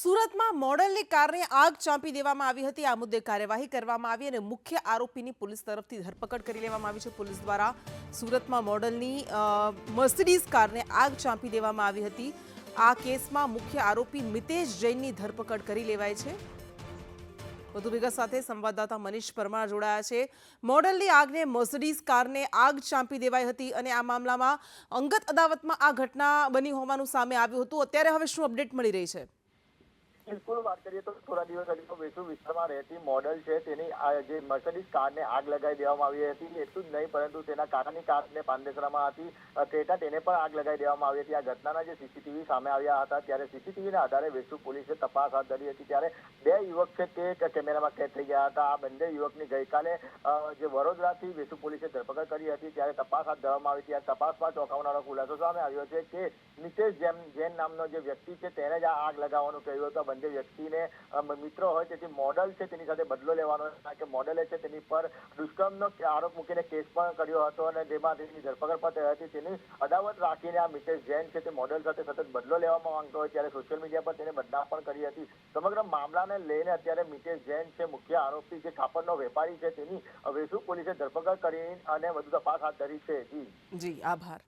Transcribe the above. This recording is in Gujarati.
સુરતમાં મોડલની કારને આગ ચાંપી દેવામાં આવી હતી। આ મુદ્દે કાર્યવાહી કરવામાં આવી અને મુખ્ય આરોપીની પોલીસ તરફથી ધરપકડ કરી લેવામાં આવી છે। પોલીસ દ્વારા સુરતમાં મોડલની મર્સિડીઝ કારને આગ ચાંપી દેવામાં આવી હતી। આ કેસમાં મુખ્ય આરોપી મિતેશ જૈનની ધરપકડ કરી લેવાઈ છે। વધુ વિગત સાથે સંવાદદાતા મનીષ પરમાર જોડાયા છે। મોડલની આગને મર્સિડીઝ કારને આગ ચાંપી દેવાઈ હતી અને આ મામલામાં અંગત અદાવતમાં આ ઘટના બની હોવાનું સામે આવ્યું હતું। અત્યારે હવે શું અપડેટ મળી રહી છે? બિલકુલ વાત કરીએ તો થોડા દિવસ અગાઉ વેસુ વિસ્તારમાં રહેતી મોડલ છે તેની જે મર્સિડીઝ કારને આગ લગાવી દેવામાં આવી હતી। એટલું જ નહીં પરંતુ તેના કાકાની કારને પાંદેસરામાં હતી ક્રેટા તેને પણ આગ લગાવી દેવામાં આવી હતી। આ ઘટનાના જે સીસીટીવી સામે આવ્યા હતા ત્યારે સીસીટીવીના આધારે વેસુ પોલીસે તપાસ હાથ ધરી હતી। ત્યારે બે યુવક છે તે કેમેરામાં કેદ થઈ ગયા હતા। આ બંને યુવકની ગઈકાલે જે વડોદરાથી વેસુ પોલીસે ધરપકડ કરી હતી ત્યારે તપાસ હાથ ધરવામાં આવી હતી। આ તપાસમાં ચોંકાવનારો ખુલાસો સામે આવ્યો છે કે મિતેશ જૈન નામનો જે વ્યક્તિ છે તેને જ આ આગ લગાવવાનું કહ્યું હતું। બંને વ્યક્તિને મિત્રો હોય તેથી મોડલ છે તેની સાથે બદલો લેવાનો કે મોડલે છે તેની પર દુષ્કર્મનો આરોપ મૂકીને કેસ પણ કર્યો હતો અને જેમાં તેની ધરપકડ પણ થઈ હતી। તેની અદાવત રાખીને આ મિતેશ જૈન છે તે મોડલ સાથે સતત બદલો લેવામાં માંગતો હોય ત્યારે સોશિયલ મીડિયા પર તેને બદનામ પણ કરી હતી। સમગ્ર મામલાને લઈને અત્યારે મિતેશ જૈન છે મુખ્ય આરોપી જે કાપડનો વેપારી છે તેની વેસુ પોલીસે ધરપકડ કરી અને વધુ તપાસ હાથ ધરી છે। જી આભાર।